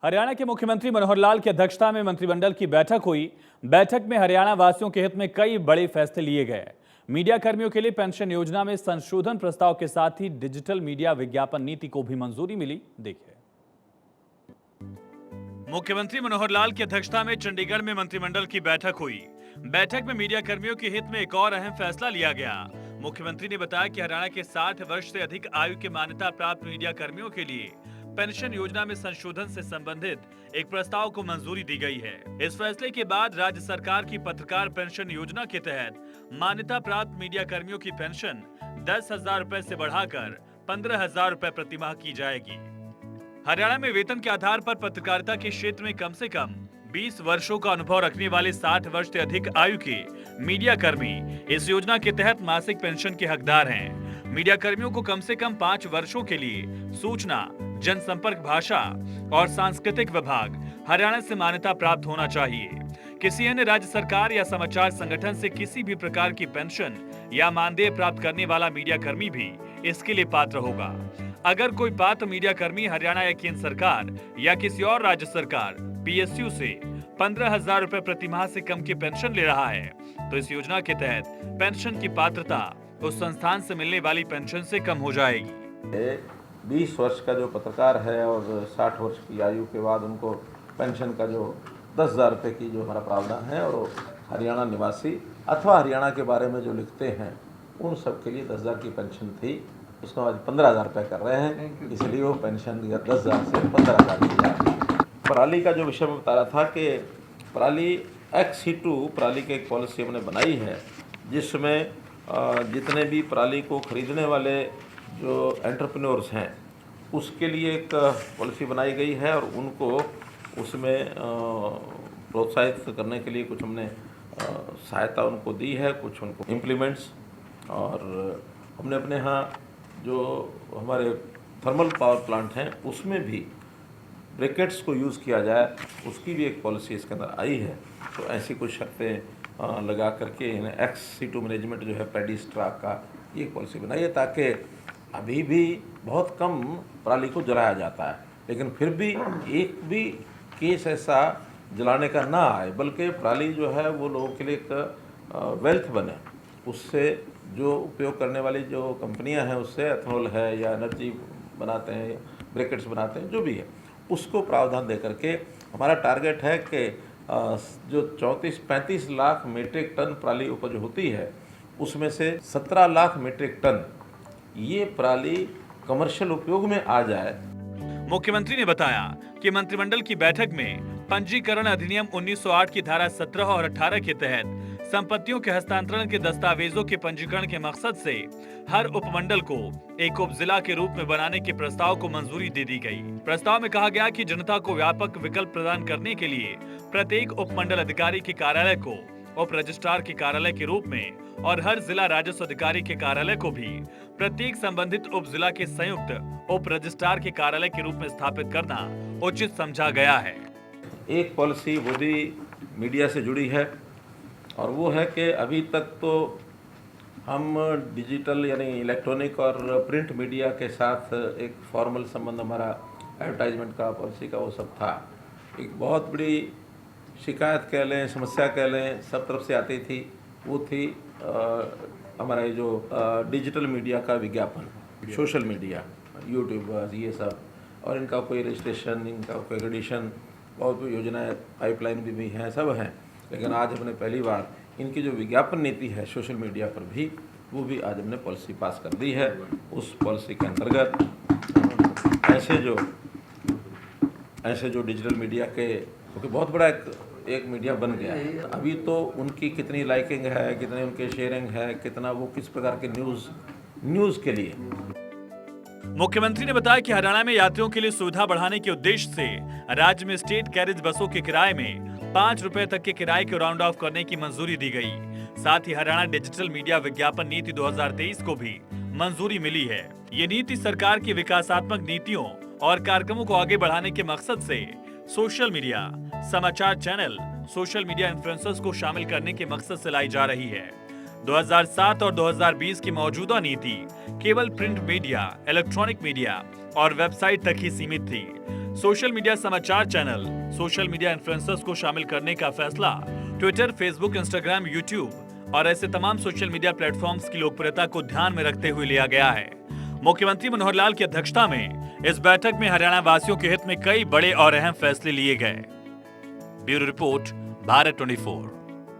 हरियाणा के मुख्यमंत्री मनोहर लाल की अध्यक्षता में मंत्रिमंडल की बैठक हुई। बैठक में हरियाणा वासियों के हित में कई बड़े फैसले लिए गए। मीडिया कर्मियों के लिए पेंशन योजना में संशोधन प्रस्ताव के साथ ही डिजिटल मीडिया विज्ञापन नीति को भी मंजूरी मिली। देखिए। मुख्यमंत्री मनोहर लाल की अध्यक्षता में चंडीगढ़ में मंत्रिमंडल की बैठक हुई। बैठक में मीडिया कर्मियों के हित में एक और अहम फैसला लिया गया। मुख्यमंत्री ने बताया कि हरियाणा के 60 वर्ष से अधिक आयु के मान्यता प्राप्त मीडिया कर्मियों के लिए पेंशन योजना में संशोधन से संबंधित एक प्रस्ताव को मंजूरी दी गई है। इस फैसले के बाद राज्य सरकार की पत्रकार पेंशन योजना के तहत मान्यता प्राप्त मीडिया कर्मियों की पेंशन 10,000 रुपए से बढ़ाकर 15,000 रुपए प्रतिमाह की जाएगी। हरियाणा में वेतन के आधार पर पत्रकारिता के क्षेत्र में कम से कम 20 वर्षों का अनुभव रखने वाले 60 वर्ष से अधिक आयु के मीडिया कर्मी इस योजना के तहत मासिक पेंशन के हकदार हैं। मीडिया कर्मियों को कम से कम 5 वर्षों के लिए सूचना, जनसंपर्क, भाषा और सांस्कृतिक विभाग हरियाणा से मान्यता प्राप्त होना चाहिए। किसी अन्य राज्य सरकार या समाचार संगठन से किसी भी प्रकार की पेंशन या मानदेय प्राप्त करने वाला मीडिया कर्मी भी इसके लिए पात्र होगा। अगर कोई पात्र मीडिया कर्मी हरियाणा या केंद्र सरकार या किसी और राज्य सरकार PSU से 15,000 रुपए प्रतिमाह से कम की पेंशन ले रहा है, तो इस योजना के तहत पेंशन की पात्रता उस संस्थान से मिलने वाली पेंशन से कम हो जाएगी। 20 वर्ष का जो पत्रकार है और 60 वर्ष की आयु के बाद उनको पेंशन का जो 10,000 रुपये की जो हमारा प्रावधान है, और हरियाणा निवासी अथवा हरियाणा के बारे में जो लिखते हैं उन सब के लिए 10,000 की पेंशन थी, उसको आज 15,000 रुपये कर रहे हैं, इसलिए वो पेंशन 10,000 से 15,000 की जाएगी। पराली का जो विषय में बता रहा था कि पराली XC2 पराली की एक पॉलिसी हमने बनाई है, जिसमें जितने भी पराली को खरीदने वाले जो एंटरप्रेन्योर्स हैं उसके लिए एक पॉलिसी बनाई गई है, और उनको उसमें प्रोत्साहित करने के लिए कुछ हमने सहायता उनको दी है, कुछ उनको इम्प्लीमेंट्स, और हमने अपने यहाँ जो हमारे थर्मल पावर प्लांट हैं उसमें भी ब्रिकेट्स को यूज़ किया जाए, उसकी भी एक पॉलिसी इसके अंदर आई है। तो ऐसी कुछ शर्तें लगा करके इन्हें XC2 मैनेजमेंट जो है पैडी स्ट्राक का ये पॉलिसी बनाई है, ताकि अभी भी बहुत कम पराली को जलाया जाता है, लेकिन फिर भी एक भी केस ऐसा जलाने का ना आए, बल्कि पराली जो है वो लोगों के लिए एक वेल्थ बने। उससे जो उपयोग करने वाली जो कंपनियां हैं, उससे एथेनॉल है या एनर्जी बनाते हैं, ब्रिकेट्स बनाते हैं, जो भी है, उसको प्रावधान दे करके हमारा टारगेट है कि जो 34-35 लाख मीट्रिक टन पराली उपज होती है, उसमें से 17 लाख मीट्रिक टन ये पराली कमर्शियल उपयोग में आ जाए। मुख्यमंत्री ने बताया कि मंत्रिमंडल की बैठक में पंजीकरण अधिनियम 1908 की धारा 17 और 18 के तहत संपत्तियों के हस्तांतरण के दस्तावेजों के पंजीकरण के मकसद से हर उपमंडल को एक उपजिला के रूप में बनाने के प्रस्ताव को मंजूरी दे दी गई। प्रस्ताव में कहा गया कि जनता को व्यापक विकल्प प्रदान करने के लिए प्रत्येक उपमंडल अधिकारी के कार्यालय को उप रजिस्ट्रार के कार्यालय के रूप में और हर जिला राजस्व अधिकारी के कार्यालय को भी प्रत्येक संबंधित उप जिला के संयुक्त उप रजिस्ट्रार के कार्यालय के रूप में स्थापित करना उचित समझा गया है। एक पॉलिसी वो भी मीडिया से जुड़ी है, और वो है कि अभी तक तो हम डिजिटल यानी इलेक्ट्रॉनिक और प्रिंट मीडिया के साथ एक फॉर्मल संबंध हमारा एडवर्टाइजमेंट का, पॉलिसी का, वो सब था। एक बहुत बड़ी शिकायत कह लें, समस्या कह लें, सब तरफ से आती थी, वो थी हमारा ये जो डिजिटल मीडिया का विज्ञापन, सोशल मीडिया, यूट्यूब, ये सब, और इनका कोई रजिस्ट्रेशन, इनका कोई एडिशन, बहुत योजनाएं पाइपलाइन भी हैं, सब हैं। लेकिन आज हमने पहली बार इनकी जो विज्ञापन नीति है सोशल मीडिया पर भी, वो भी आज हमने पॉलिसी पास कर दी है। उस पॉलिसी के अंतर्गत ऐसे जो डिजिटल मीडिया के, क्योंकि बहुत बड़ा एक मीडिया बन गया है, अभी तो उनकी कितनी लाइकिंग है, कितने उनके शेयरिंग है, कितना वो किस प्रकार के न्यूज़ के लिए। मुख्यमंत्री ने बताया कि हरियाणा में यात्रियों के लिए सुविधा बढ़ाने के उद्देश्य से राज्य में स्टेट कैरेज बसों के किराए में 5 रुपए तक के किराए को राउंड ऑफ करने की मंजूरी दी गई। साथ ही हरियाणा डिजिटल मीडिया विज्ञापन नीति 2023 को भी मंजूरी मिली है। ये नीति सरकार की विकासात्मक नीतियों और कार्यक्रमों को आगे बढ़ाने के मकसद से सोशल मीडिया, समाचार चैनल, सोशल मीडिया इन्फ्लुएंसर्स को शामिल करने के मकसद से लाई जा रही है। 2007 और 2020 की मौजूदा नीति केवल प्रिंट मीडिया, इलेक्ट्रॉनिक मीडिया और वेबसाइट तक ही सीमित थी, सोशल मीडिया समाचार चैनल, सोशल मीडिया इन्फ्लुएंसर्स को शामिल करने का फैसला ट्विटर, फेसबुक, इंस्टाग्राम, यूट्यूब और ऐसे तमाम सोशल मीडिया प्लेटफॉर्म्स की लोकप्रियता को ध्यान में रखते हुए लिया गया है। मुख्यमंत्री मनोहर लाल की अध्यक्षता में इस बैठक में हरियाणा वासियों के हित में कई बड़े और अहम फैसले लिए गए। Bureau report, Bharat 24।